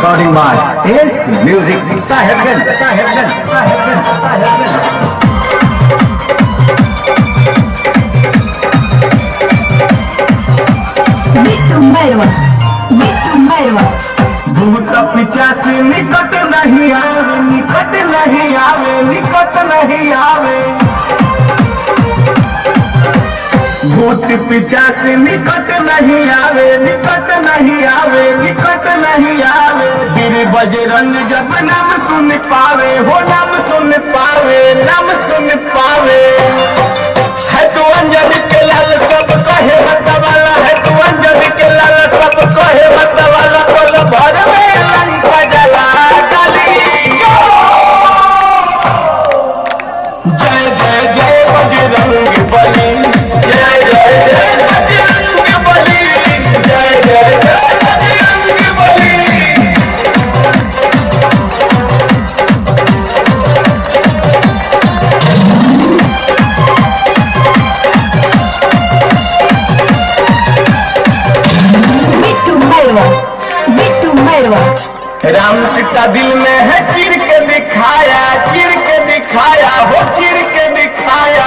Recording by AS Music Sahebganj. भूत पिचासी निकट नहीं आवे, निकट नहीं आवे, निकट नहीं आवे। भूत पिचासी निकट नहीं आवे, निकट नहीं आवे, निकट नहीं आवे। गिर बजरंग जब नाम सुन पावे, हो नाम सुन पावे, नाम सुन पावे। है तू अंजन के लाल सब कहे मत वाला, है तू अंजन के लाल सब कहे मत वाला। बोल भर में लंका जला डाली। जय जय जय बजरंग बली, जय जय जय बजरंग बली, जय जय जय बजरंग बली। राम सीता दिल में है चीर के दिखाया, चीर के दिखाया, हो चीर के दिखाया।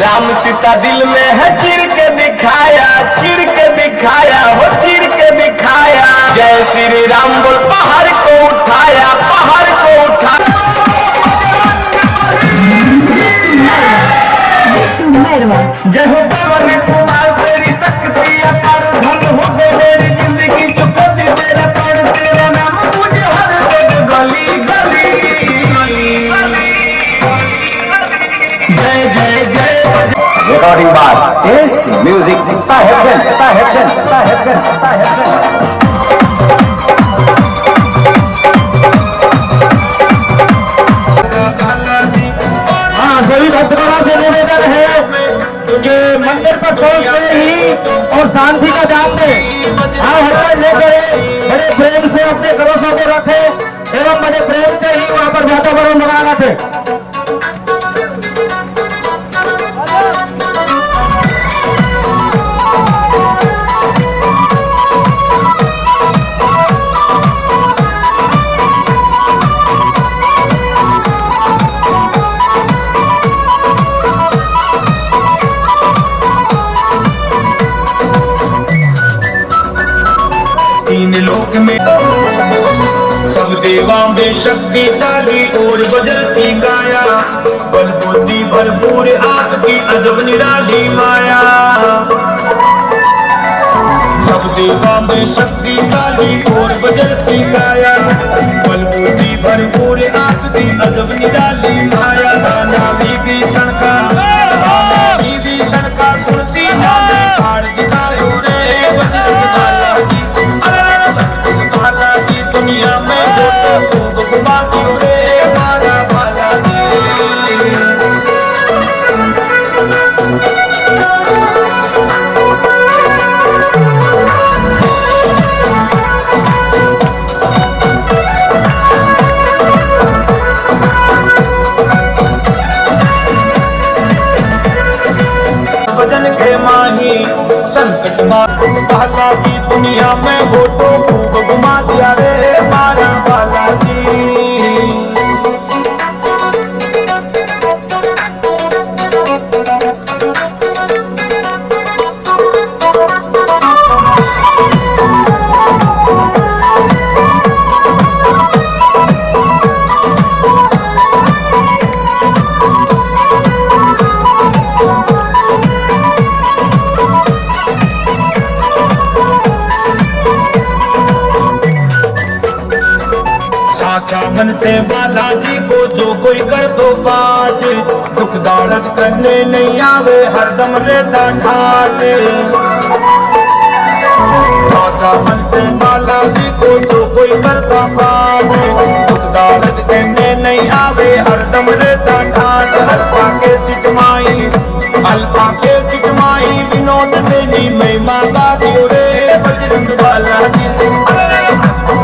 राम सीता दिल में है चीर के दिखाया, चीर के दिखाया, हो चीर के दिखाया। जय श्री राम बोल पहाड़ को उठाया, पहाड़ को उठाया। जय हो पवन कुमार तेरी शक्ति अपार, धन हो गए मेरी जिंदगी चुका दी तेरा पार। तेरा नाम मुझे हर जगह गली गली गली। जय जय जय। Recording by AS Music Sahebganj, Sahebganj, Sahebganj, Sahebganj। सभी भक्तगणों से निवेदन है कि मंदिर पर पहुंचते ही और शांति का जाप दें। हथियार लेकर बड़े प्रेम से अपने कलशों को रखें एवं बड़े प्रेम से ही वहां पर वातावरण बना रखें। तीन लोक में सब देवा में शक्तिशाली और बजरती गाया। बल बुद्धि भरपूर आपकी अजब निराली माया। सब देवा में शक्तिशाली और बजरती गाया। बल बुद्धि भरपूर आपकी अजब निराली माया। दाना विभीषण का कुर्ती हार दिखायो रे बजरंग माला की। दुनिया में जो खूब घुमा दियो रे मारा भाला जी। भजन के माही संकट भाला की दुनिया में वो तो खूब घुमा दिया रे मारा भाला जी। बनते बालाजी को जो कोई कर दो बात। दुख दौलत करने नहीं आवे हरदम रहता ठाट। बनते बालाजी को जो कोई करता बात। दुख दौलत करने नहीं आवे हरदम रहता ठाट। अल्पा के चिटमाई, अल्पा के चिटमाई विनोद से नी महिमा गा दियो रे बजरंग बालाजी।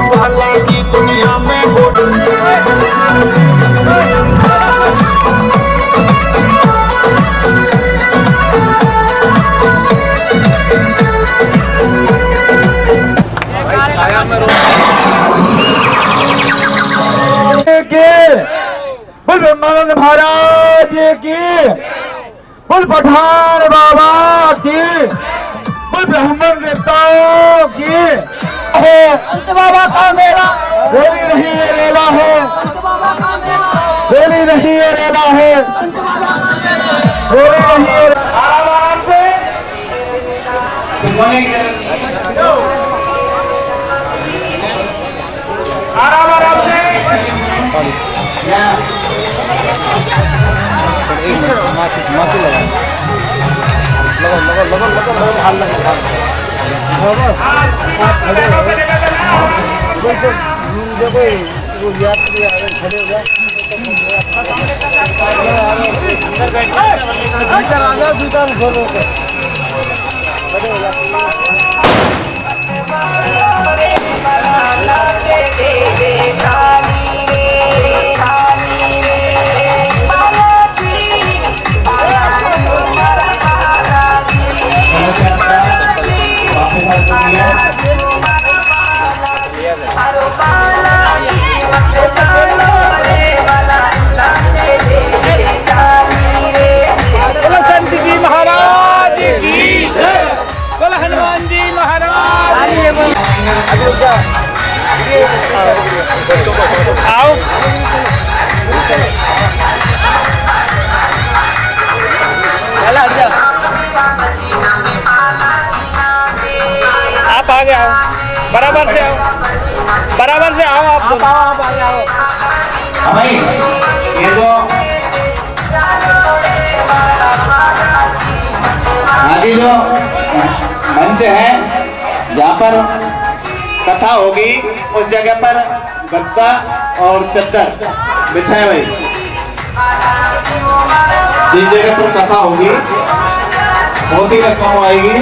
बालाजी दुनिया में महाराज की, कुल पठान बाबा की, कुल ब्राह्मण देवताओं की है। अंत बाबा का मेला बोली नहीं ये रेला है, बोली नहीं ये रेला है, बोली नहीं ये। आराम आराम से आराम आराम से माथी लगा हाल लगा यात्री खड़े हो गया दुकान खोलो खड़े हो महाराज की, बोल हनुमान जी महाराज। आओ आप आगे आओ, बराबर से आओ, बराबर से आओ, आप आगे आओ। भाई ये जो आगे जो मंच है जहाँ पर कथा होगी उस जगह पर गद्दा और चद्दर बिछाए भाई। जिस जगह पर कथा होगी बहुत ही रकम आएगी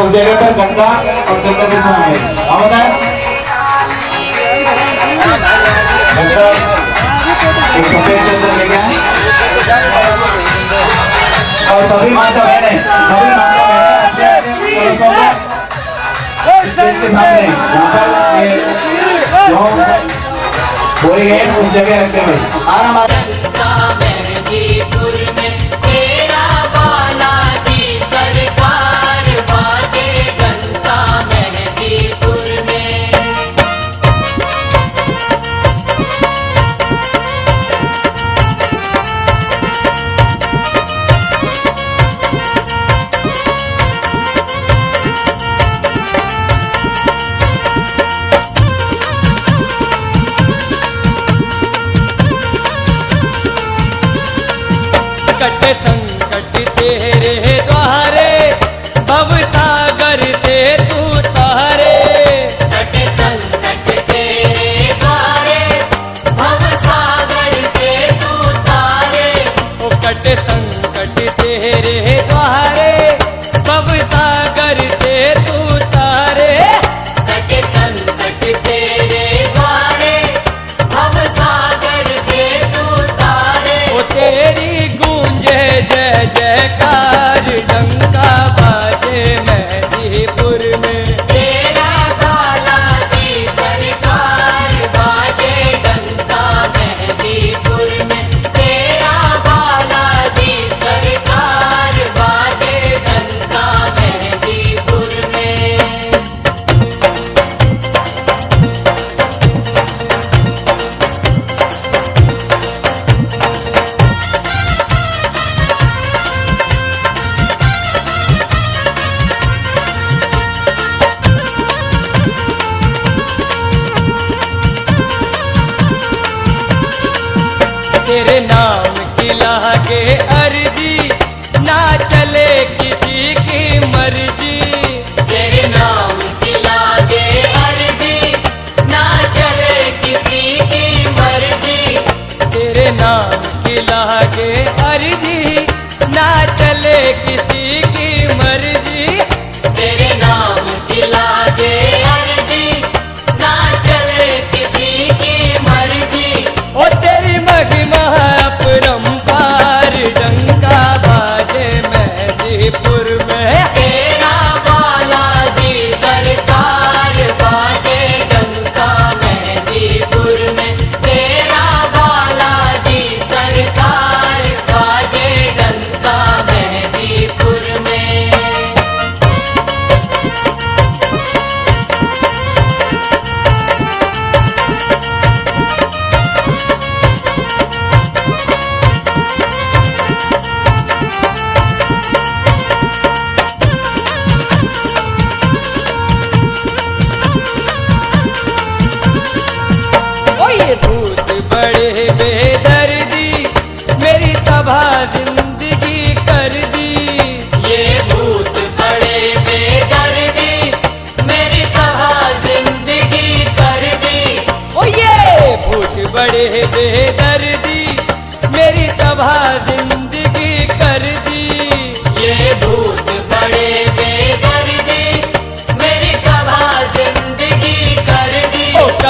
उस जगह पर गद्दा और चद्दर बिछाए। हम बताए एक सफेद चद्दर लेके आए और सभी माता बहने स्टेज के सामने यहाँ पर जो बोले गए उस जगह रखते हुए आराम संकट तेरे द्वारे भव सागर से तू तारे। कट संकट तेरे द्वारे भव सागर से तू तारे। ओ कट संकट तेरे द्वारे भव सागर से तू तारे। कट संकट तेरे द्वारे भव सागर से तू तारे। ओ तेरी जय जयकार डंका बाजे मेहंदीपुर में। तेरा बालाजी सरकार बाजे डंका मेहंदीपुर में। तेरा बालाजी सरकार बाजे डंका मेहंदीपुर में। तेरे नाम की लागे अर्जी ना चले किसी की मर्जी। तेरे नाम की लागे अर्जी ना चले किसी की मर्जी। तेरे नाम की लागे अर्जी ना चले किसी की मर्जी। तेरे नाम की लागे अर्जी ना चले किसी की मर्जी। ओ तेरी महिमा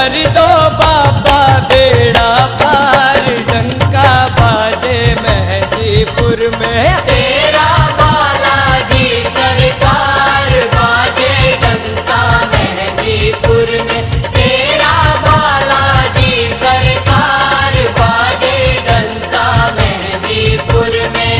कर दो बाबा बेड़ा पार, डंका बाजे मेहंदीपुर में तेरा बालाजी सरकार, बाजे डंका मेहंदीपुर में तेरा बालाजी सरकार, बाजे डंका मेहंदीपुर में।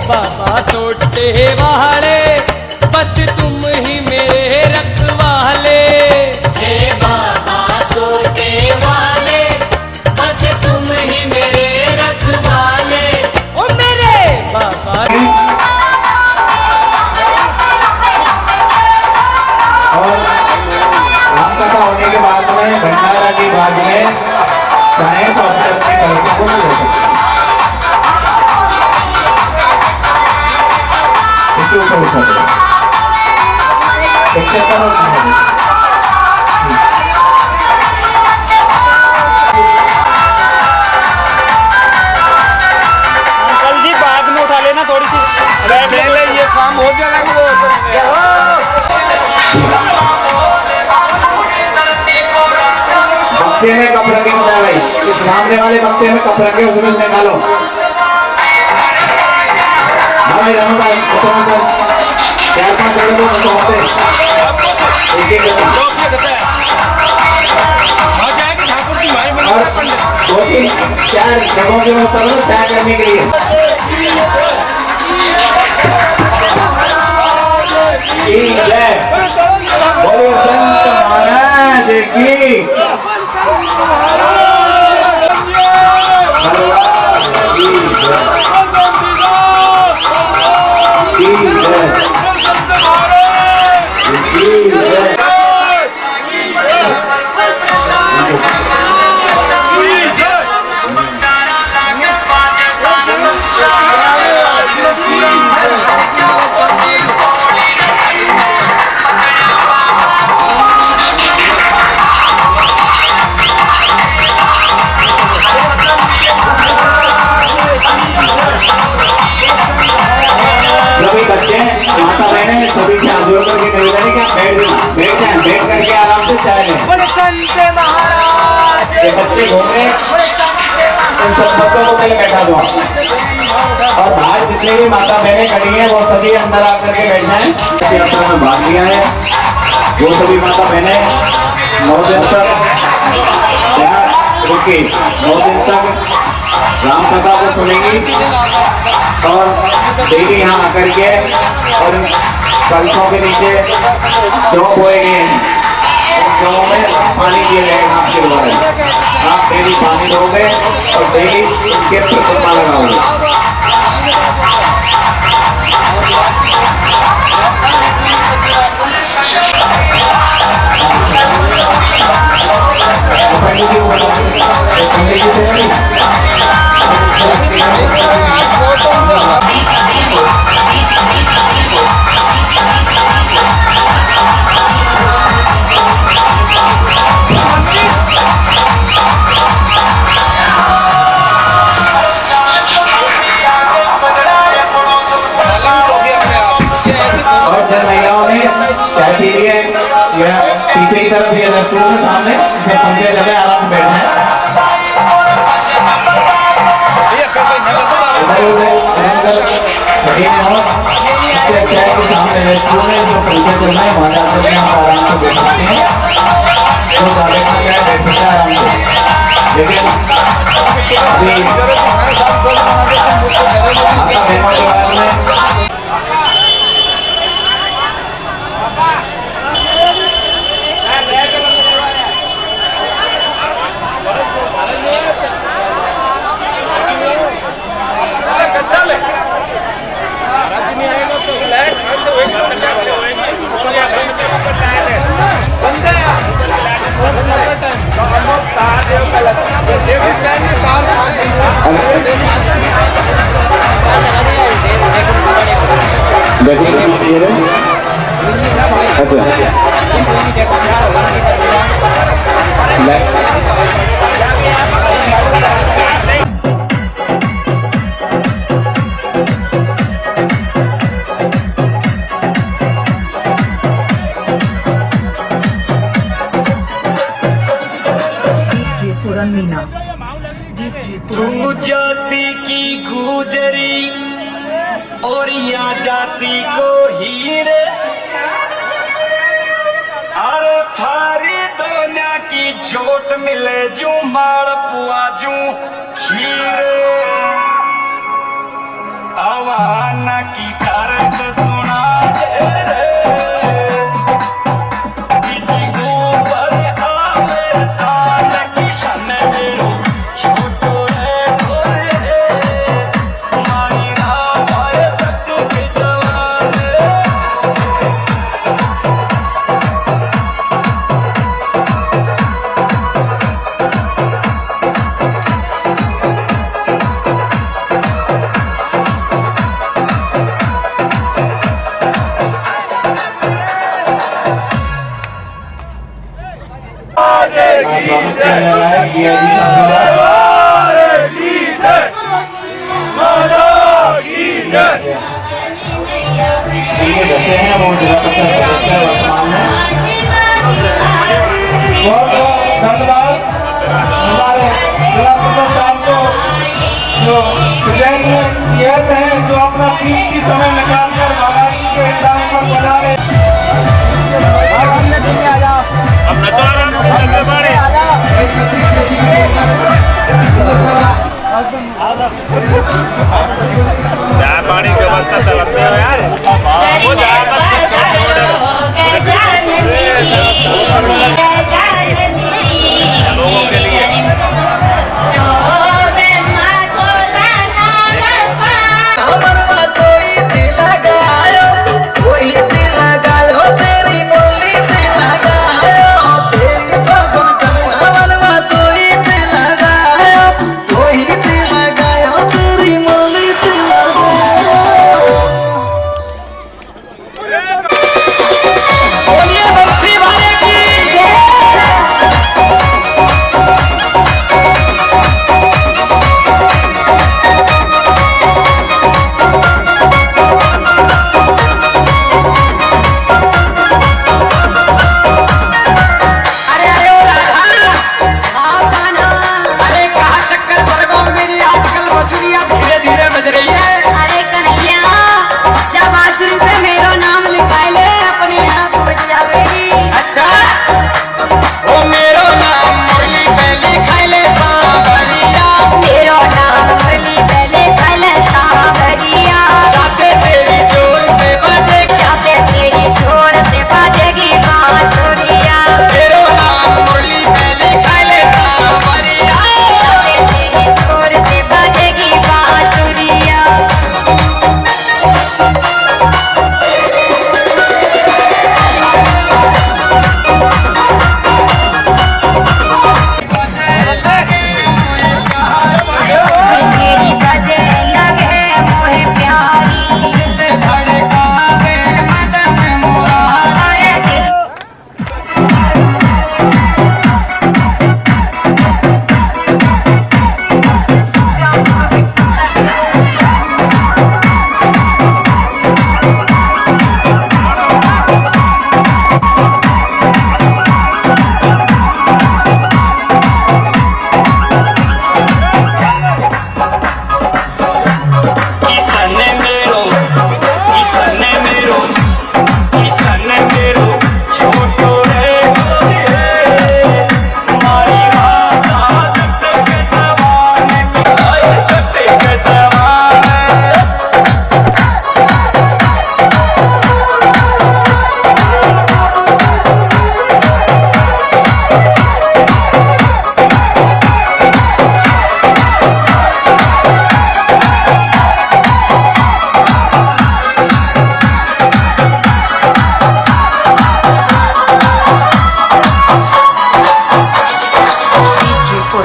बाबा छोटे वाले बस तुम ही मेरे रखवाले, हे बाबा छोटे वाले बस तुम ही मेरे रखवाले, ओ मेरे बाबा। और रामकथा होने के बाद में भंडारा की बाद में चाहे तो अपने अपने कलशों को ले सकते हैं। इसके ऊपर उठा दो, एक चक्कर और उठा दो। अंकल जी बाद में उठा लेना थोड़ी सी, पहले ये काम हो जाएगा। बक्से में कप रखे होता है भाई, इस सामने वाले बक्से में कप रखे उसमें से निकालो। भाई रनो भाई उतना कर 4-5 जगह तो बस होते एक एक ठाकुर की माई बना और 2-3-4 जगहों की व्यवस्था करो चाय करने के लिए। बोलो संत महाराज की। सभी बच्चे माता बहने सभी से हाथ जोड़ करके निवेदन है कि आप बैठ जाएं, बैठ करके आराम से चाय लें। ये बच्चे घूम रहे इन सब बच्चों को पहले बैठा दो और बाहर जितने भी माता बहनें खड़ी हैं वो सभी अंदर आकर के बैठ जाएं। इस यात्रा में भाग लिया है वो सभी माता बहनें 9 दिन तक यहाँ रुकी, 9 दिन तक राम कथा को सुनेंगी और डेली यहाँ आकर के और कलशों के नीचे शो बोए गए हैं, शो में पानी दिया जाएगा आपके द्वारा। आप डेली पानी दोगे और डेली उनके प्रतिमा लगाओगे। पंडित जी पंडित जी महिलाओं ने चाय पी ली है, यह पीछे की तरफ ये रेस्टोरेंट है सामने, इसे पंखे लगे आराम से बैठना है। इससे अच्छा है कि सामने रेस्टोरेंट है जो पंखे चल रहे हैं वहाँ जाकर के आप आराम से बैठ सकते हैं, तो सारे का क्या बैठ सकते हैं आराम से। लेकिन अभी माता बहनों के बारे में देखेंगे मुझे अच्छा मीना तू जाति की गुजरी और या जाति को हीरे अरे थारी दुनिया की छोट मिले जू माड़ पुआ जू खीरे आवाना की करत सुना दे रे बच्चे हैं वो जिला परिषद सदस्य वर्तमान में बहुत धन्यवाद हमारे जिला परिषद साहब को जो प्रेजेंट हैं जो अपना कीमती समय निकाल कर महाराज जी के एग्जाम पर बना रहे अब नचा रहा चाय पानी की व्यवस्था चलते हो यार वो लोगों के लिए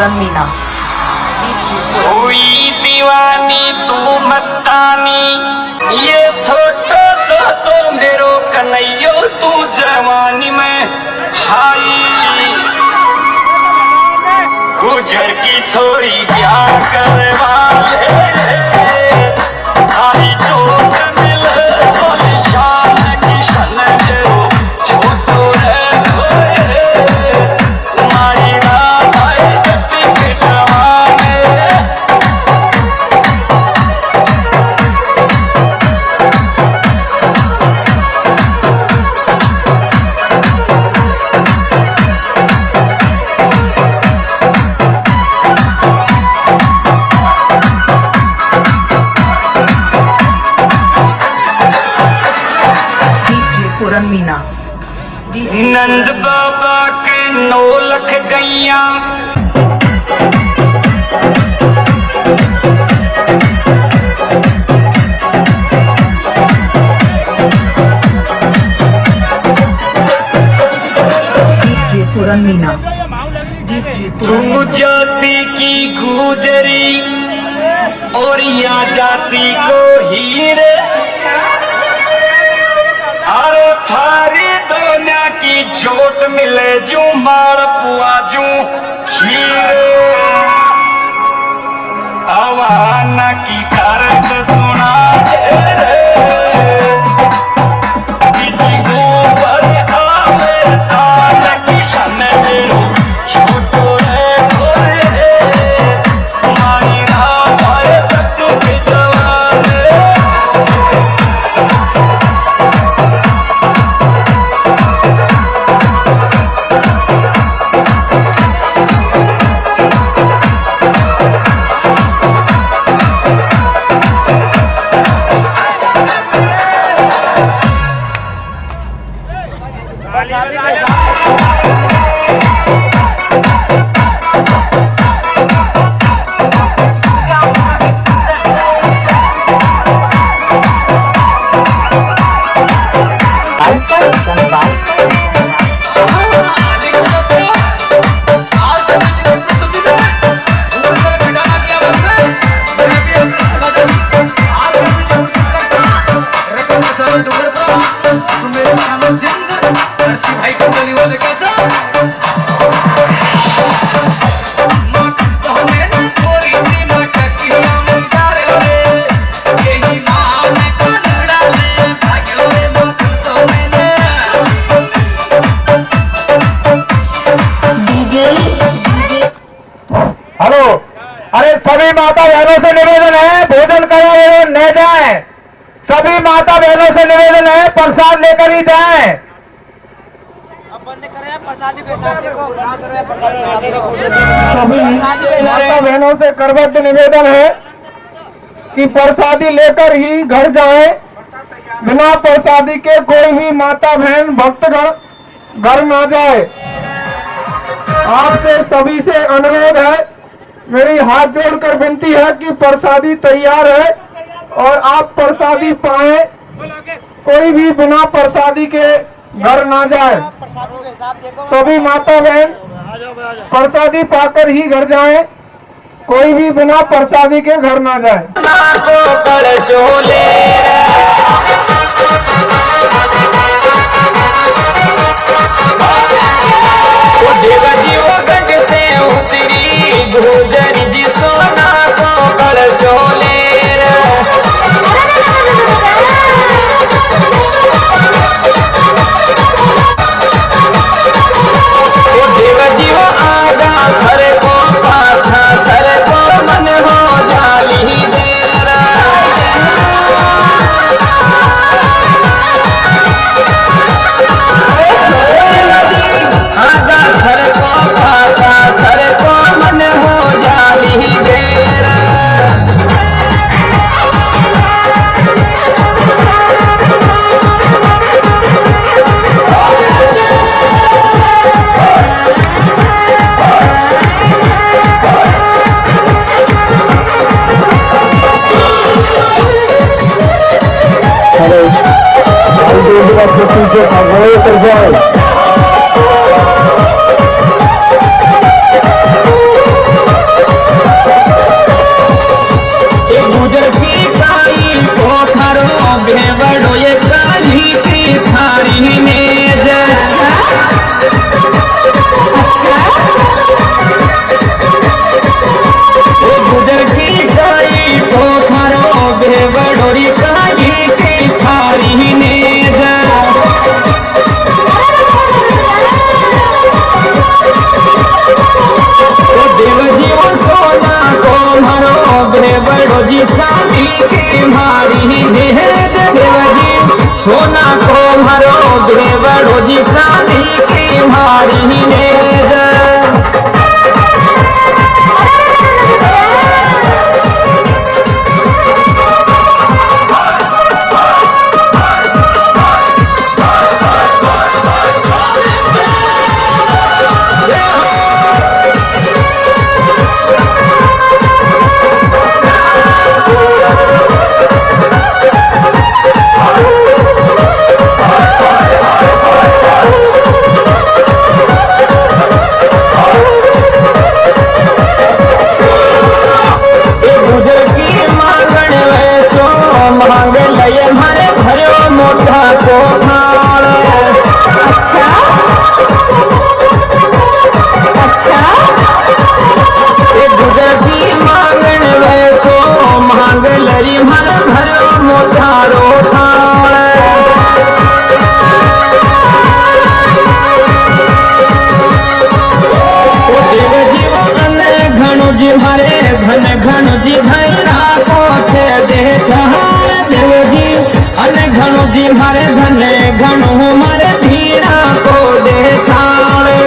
मीना हुई दीवानी तू मस्तानी ये छोटो मेरो कन्हैयो तू जवानी में छाई, गुजर की छोरी प्यार करवा खाली चोट मिले बोले शान की शन जो छोटो रे तुम्हारी रात आए जति के जवाने। पूरन मीना। नंद बाबा के 9 लख गैया, पूरन मीना। तू जाति की गुजरी और या जाति को हीरे, अरे थारी दुनिया की चोट मिले जू मार पुआ जू खीर, आवाना की कारक सुना किसी को पर आवे तान की शन मेरो छोटो रे तुम्हारी रात आए बच्चों के जवाने। हेलो, अरे सभी माता बहनों से निवेदन है भोजन करें न जाए, सभी माता बहनों से निवेदन है प्रसाद लेकर ही जाए। अब बंद करें प्रसादी के साथ देखो, बंद करो प्रसादी के साथ देखो। सभी माता बहनों से करबद्ध निवेदन है कि प्रसादी लेकर ही घर जाए, बिना प्रसादी के कोई भी माता बहन भक्तगण घर ना जाए। आपसे सभी से अनुरोध है, मेरी हाथ जोड़कर विनती है कि प्रसादी तैयार है और आप प्रसादी पाए, कोई भी बिना प्रसादी के घर ना जाए। सभी माता बहन प्रसादी पाकर ही घर जाएं, कोई भी बिना प्रसादी के घर ना जाए। गुजरी जी सोना को कल चोले देव जीव आगा सर को पाछा सर को मन हो जाली देरा जी चांदी की मारी भेद देवजी सोना को भरो देवड़ो जी चांदी की मारी भेद मारे धने घणो मारे धीरा को दे थाले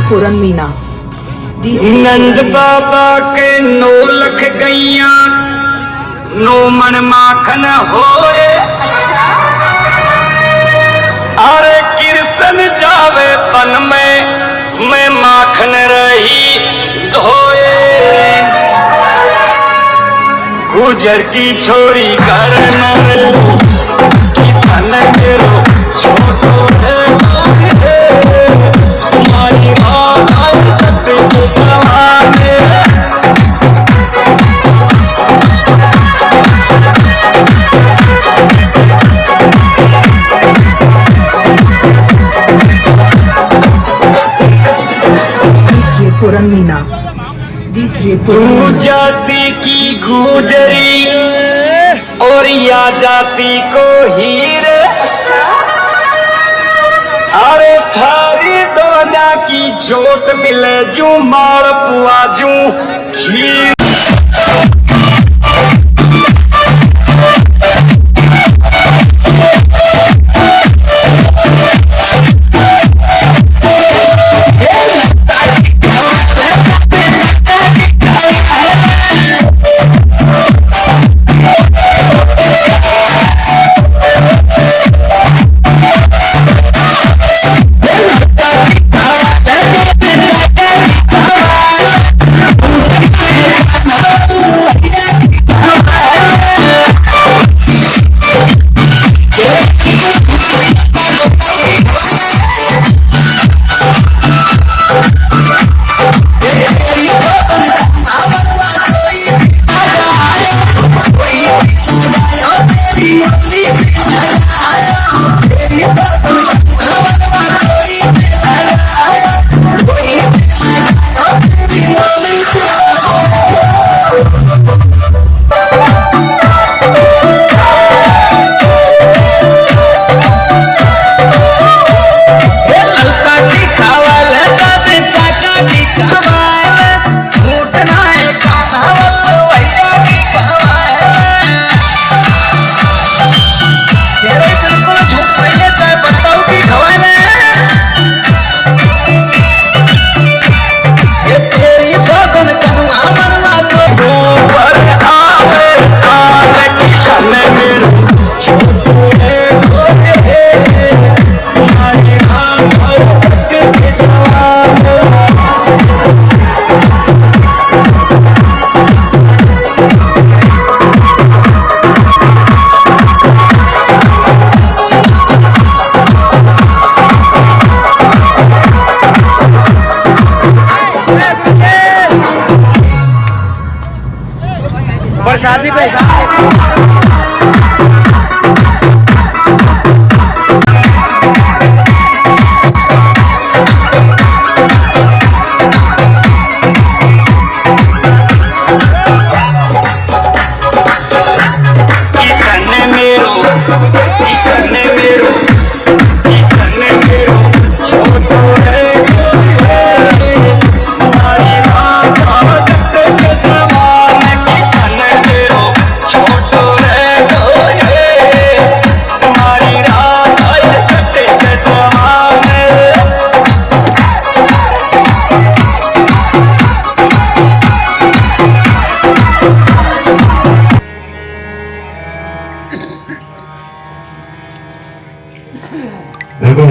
पूरन मीना। नंद बाबा के 9 लख गैया 9 मन माखन होए अरे कृष्ण जावे तन में मैं माखन रही धोए गुजर की छोरी कर की तन गिरो छोटो है तुम्हारी बात पूरन मीना दीजिए तू जाति की गुजरी और या जाति को हीरे अरे थारी दोना की चोट मिले जू मार पुआ जू खीर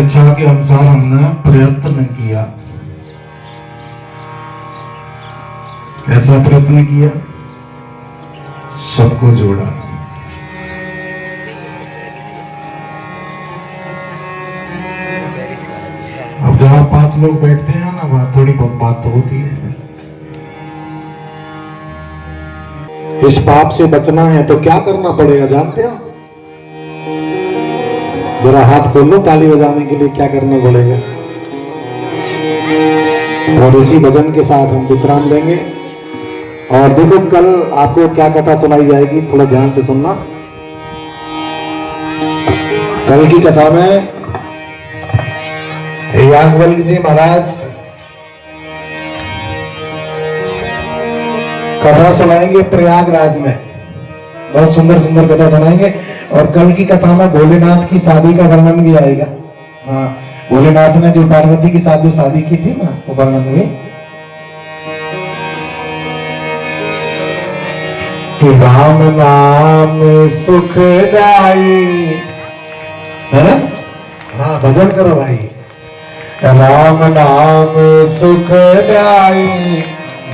इच्छा के अनुसार हमने प्रयत्न किया। कैसा प्रयत्न किया? सबको जोड़ा। अब जहां 5 लोग बैठते हैं ना, वहां थोड़ी बहुत बात तो होती है। इस पाप से बचना है तो क्या करना पड़ेगा जानते हो? जरा हाथ खोल लो ताली बजाने के लिए, क्या करना पड़ेगा। और इसी भजन के साथ हम विश्राम लेंगे। और देखो कल आपको क्या कथा सुनाई जाएगी, थोड़ा ध्यान से सुनना। कल की कथा में याज्ञवल्क्य जी महाराज कथा सुनाएंगे प्रयागराज में। बहुत सुंदर सुंदर कथा सुनाएंगे। और कल की कथा में भोलेनाथ की शादी का वर्णन भी आएगा। हाँ, भोलेनाथ ने जो पार्वती के साथ जो शादी की थी ना, वो वर्णन हुई कि राम नाम सुखदाई है ना। हाँ, भजन करो भाई। राम नाम सुखदाई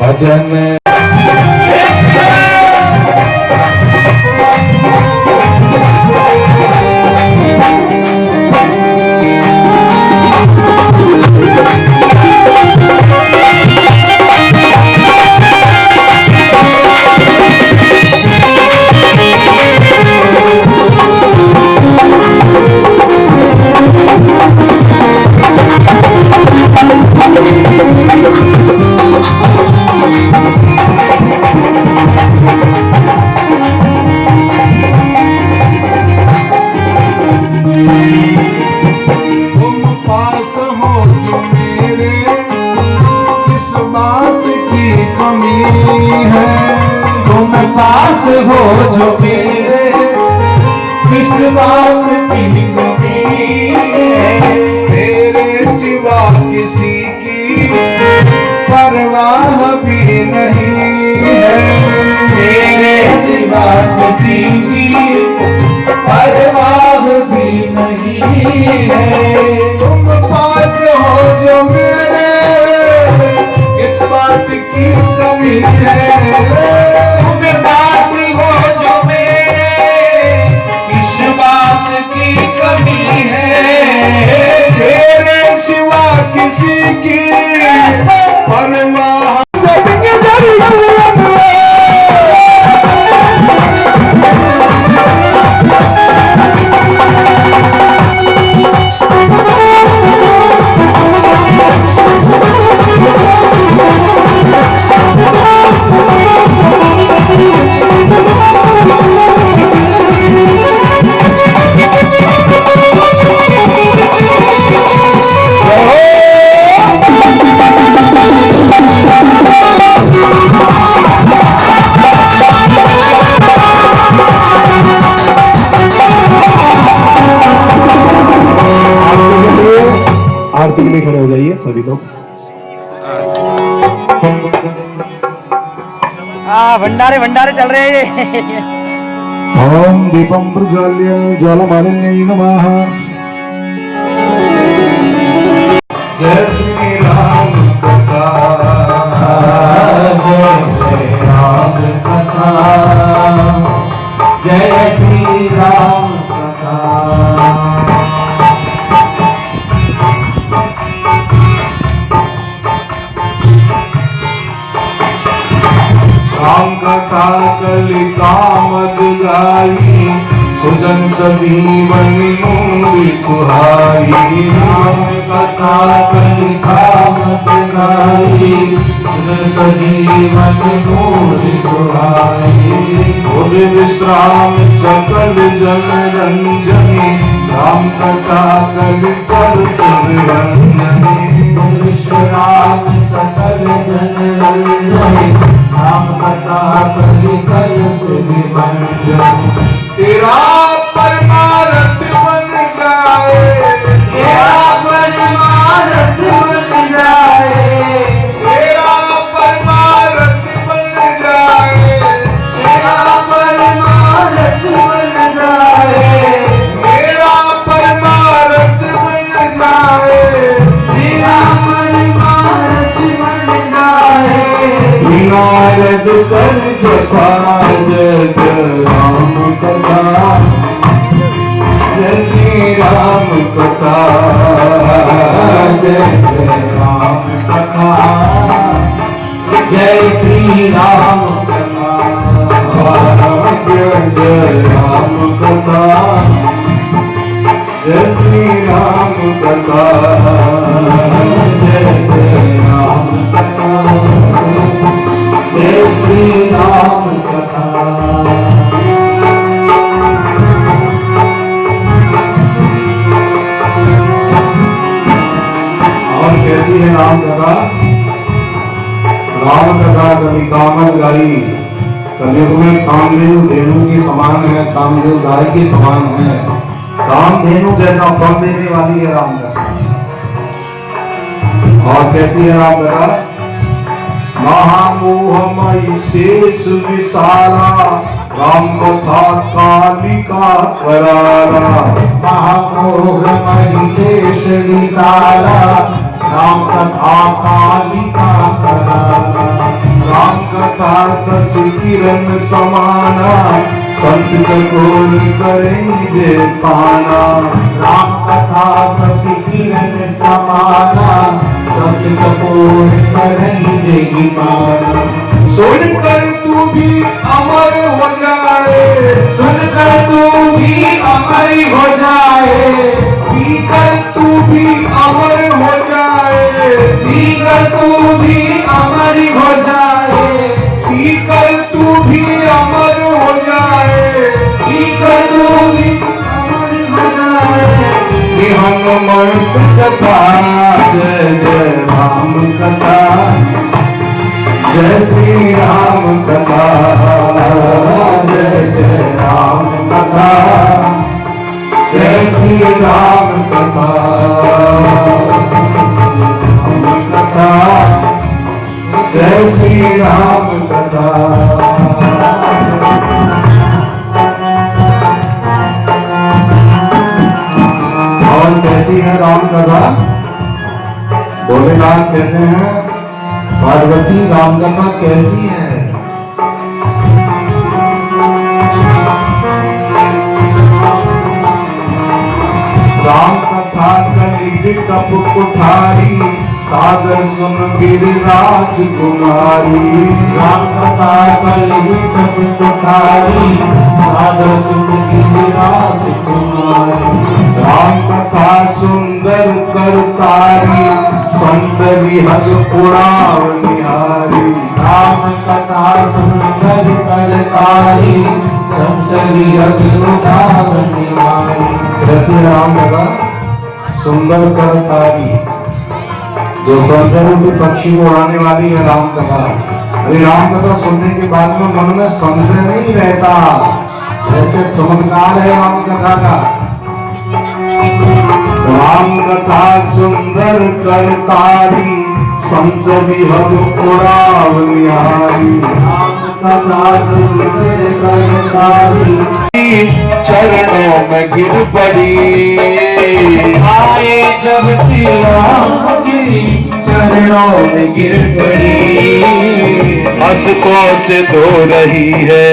भजन। पास हो जो मेरे, किस बात की कमी है। तेरे सिवा किसी की परवाह भी नहीं है। तेरे सिवा किसी की परवाह भी नहीं है। तुम पास हो जो मेरे, किस बात की कमी है। पास हो जो मेरे, किस बात की कमी है। तेरे सिवा किसी की परवाह। आरती के लिए खड़े हो जाइए सभी लोग। भंडारे भंडारे चल रहे हैं। ओम दीपम प्रज्वाल्य ज्वालामालिन्यै नमः। जय श्री राम कथा, जय श्री राम कथा, जय श्री राम कथा। राम कथा कलिकामद गाई, सुजन सजीवन मूरी सुहाई। राम कथा कलिकामद गाई, सुजन सजीवन मूरी सुहाई। खुद विश्राम सकल जन रंजनी, राम कथा कलिकर सुरंजनी। विश्राम सकल जन रंजनी, राम कथा कलिकर सुरंजनी। तेरा परमारथ बन जाए, तेरा परमारथ बन जाए, तेरा परमारथ बन जाए। तेरा परमारथ बन जाए, मेरा परमारथ बन कथा जय जय राम कथा जय श्री राम कथा जय जय राम कथा जय श्री राम कथा जय जय राम कथा जय श्री राम कथा जय जय राम कथा जय श्री राम कथा। और कैसी है राम कथा? राम कथा कभी कामद गाई, कलयुग में कामदेव धेनु की समान है, कामदेव गाय की समान है, कामधेनु जैसा फल देने वाली है राम कथा। और कैसी है राम कथा? महामोहमयी शेष विशाला राम कथा कालिका कराला। महामोहमयी शेष विशाला राम कथा कालिका कराला। राम कथा शशि किरण समाना संत चकोर करेंगे पाना। राम कथा शशि किरण समाना संत चकोर करेंगे पाना। सुनकर तू भी अमर हो जाए, सुनकर तू भी अमर हो जाए, पीकर तू भी अमर हो जाए, पीकर तू भी अमर हो जाए, पीकर तू भी अमर हो जाए, पीकर तू भी अमर हो जाए। हनुमंत कथा जय जय राम कथा जय श्री राम कथा जय जय राम कथा जय श्री राम कथा। राम कथा जय श्री राम कथा। और कैसी है राम कथा? भोलेनाथ कहते हैं पार्वती राम कथा कैसी है? राम कथा कली टप कुठारी सादर सुन गिरिराज कुमारी। राम कथा कली टप कुठारी सादर सुन गिरिराज कुमारी। राम कथा सुंदर करतारी संसरी हग उड़ाव निहारी। राम कथा सुंदर करतारी संसरी हग उड़ाव निहारी। कैसी राम कथा? सुंदर करतारी जो संसार रूपी पक्षी को उड़ाने वाली है राम कथा। अरे राम कथा सुनने के बाद में मन में संशय नहीं रहता, ऐसे चमत्कार है राम कथा का। राम कथा सुंदर करतारी संसदी हग उड़ाव निहारी। राम कथा सुंदर करतारी चरणों में गिर पड़ी। आए जब श्री राम जी चरणों में गिर पड़ी। अशकों से धो रही है,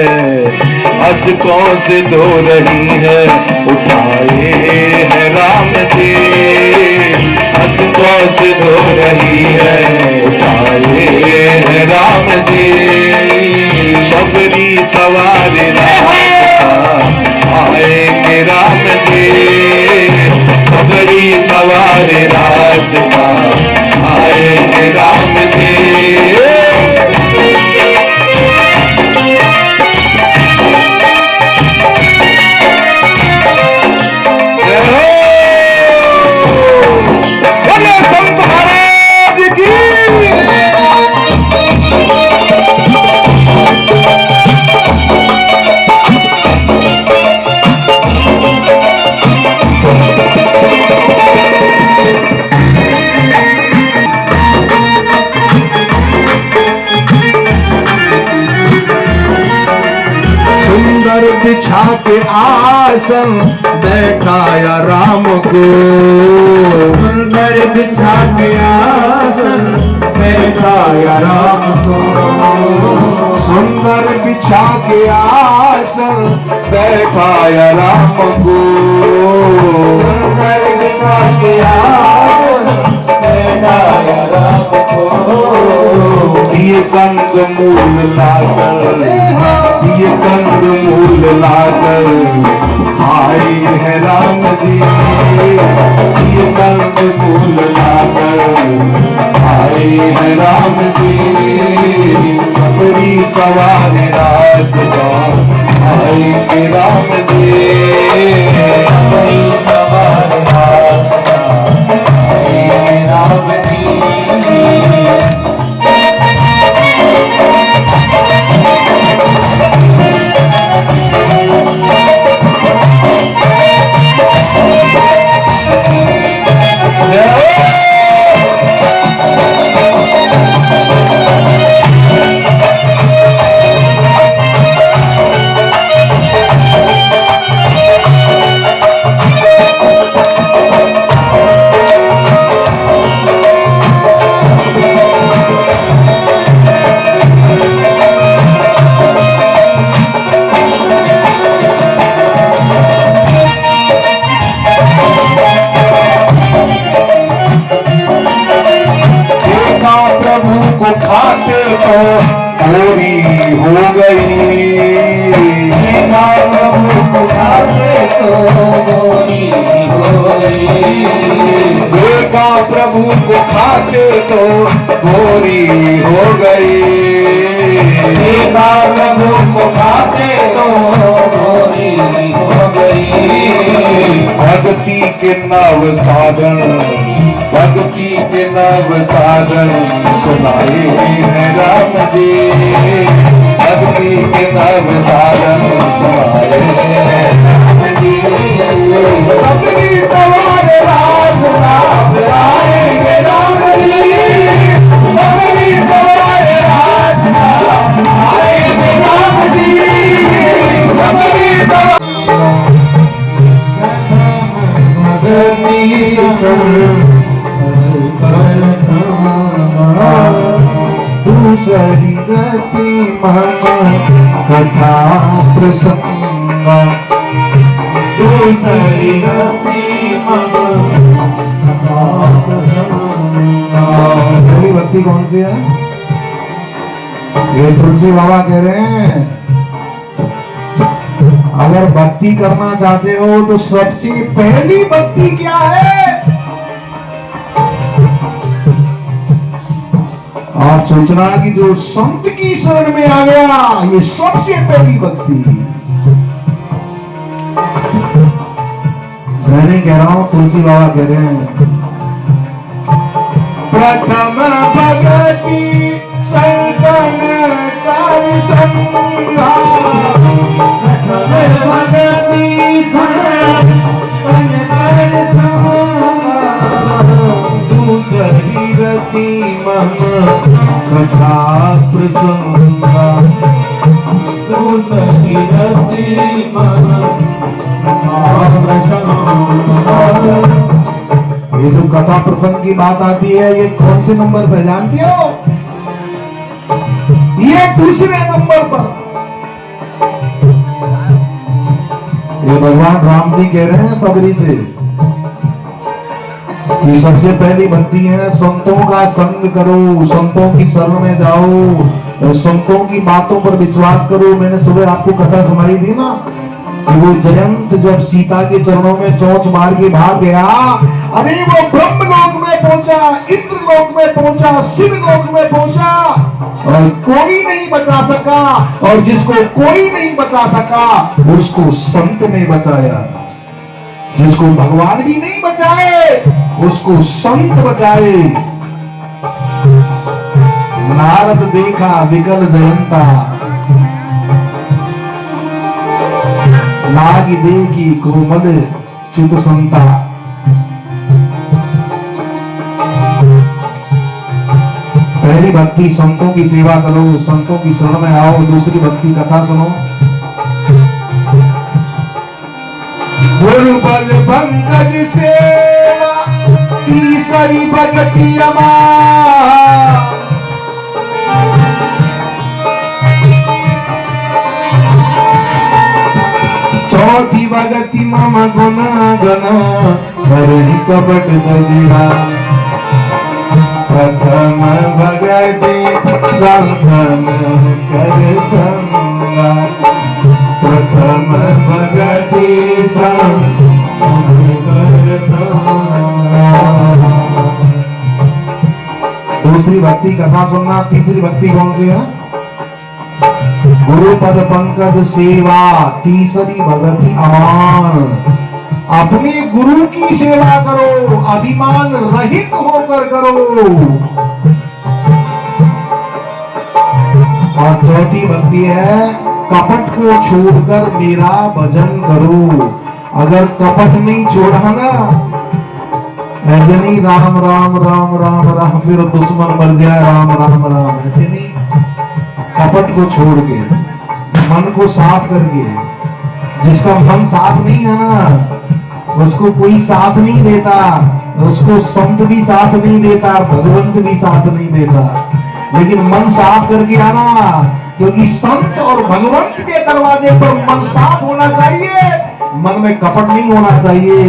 अशकों से धो रही है, उठाए है राम जी। अशकों से धो रही है, उठाए है राम जी। सबरी सवारी आएंगे राम जी। सबरी सवारी रास्ता आएंगे राम जी। संत महाराज की आसन बैठाया राम को, सुंदर बिछा के आसन बैठाया राम को, सुंदर बिछा के आसन बैठाया राम को, सुंदर बिछा के आसन बैठाया राम को, ये कंद मूल लाकर, ये कंद मूल लाकर आए हैं राम जी, ये कंद मूल लाकर आए हैं राम जी, सबरी सवार रास्ता आए हैं राम जी, सबरी सवार रास्ता आए हैं राम जी। खाते तो पूरी हो गई, प्रभु खाते तो पूरी हो गई, देखा प्रभु को खाते तो पूरी हो गई, देखा प्रभु को खाते तो पूरी हो गई, भक्ति के नव साधन, भक्ति के नव साधन सुनाए हैं राम जी, भक्ति के नव साधन सुनाए हैं राम जी, सबरी सवार रास्ता आएंगे राम जी, सबरी सवार रास्ता आएंगे राम जी, सबरी सवार दूसरी गति मन कथा प्रसंग, दूसरी गति मन कथा प्रसंग। पहली भक्ति कौन सी है? ये तुलसी बाबा कह रहे हैं अगर भक्ति करना चाहते हो तो सबसे पहली भक्ति क्या है? आप सोचना कि जो संत की शरण में आ गया ये सबसे पहली भक्ति। मैं नहीं कह रहा हूं, तुलसी बाबा कह रहे हैं प्रथम भगति संतन कर संगा, प्रथम भगति संतन कर संगा, दूसरी रति मन कथा प्रसंगा, दूसरी रति मन कथा प्रसंगा। ये जो कथा प्रसंग की बात आती है ये कौन से नंबर पे जानती हो? ये दूसरे नंबर पर। ये भगवान राम जी कह रहे हैं सबरी से कि सबसे पहली भक्ति है संतों का संग करो, संतों की शरण में जाओ, संतों की बातों पर विश्वास करो। मैंने सुबह आपको कथा सुनाई थी ना कि वो जयंत जब सीता के चरणों में चोंच मार के भाग गया, अरे वो ब्रह्मलोक में पहुंचा, इंद्रलोक में पहुंचा, शिवलोक में पहुंचा और कोई नहीं बचा सका, और जिसको कोई नहीं बचा सका उसको संत ने बचाया, जिसको भगवान भी नहीं बचाए उसको संत बचाए। नारद देखा विकल जयंता, नाग देखी कोमल चित संता। पहली भक्ति संतों की सेवा करो, संतों की शरण में आओ। दूसरी भक्ति कथा सुनो। गुरुपद पंकज सेवा तीसरी भगति अमार। चौथी भगति मम गुना गना हरि कपट दजिरा। प्रथम भगति संतन कर संगा। प्रथम भगति संतन कर संगा। दूसरी भक्ति कथा सुनना। तीसरी भक्ति कौन सी है? गुरुपद पंकज सेवा तीसरी भगति अमान। अपने गुरु की सेवा करो, अभिमान रहित होकर करो। और चौथी भक्ति है कपट को छोड़कर मेरा भजन करो। अगर कपट नहीं छोड़ा ना, ऐसे नहीं राम राम राम राम राम फिर दुश्मन मर जाए राम राम राम, ऐसे नहीं। कपट को छोड़ के मन को साफ करके, जिसका मन साफ नहीं है ना उसको कोई साथ नहीं देता, उसको संत भी साथ नहीं देता, भगवंत भी साथ नहीं देता। लेकिन मन साफ करके आना, क्योंकि संत और भगवंत के दरवाजे पर मन साफ होना चाहिए, मन में कपट नहीं होना चाहिए।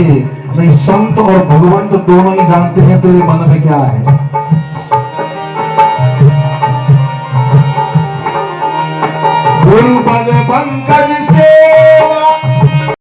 नहीं, संत और भगवंत दोनों ही जानते हैं तेरे मन में क्या है। गुरुपद पंकज सेवा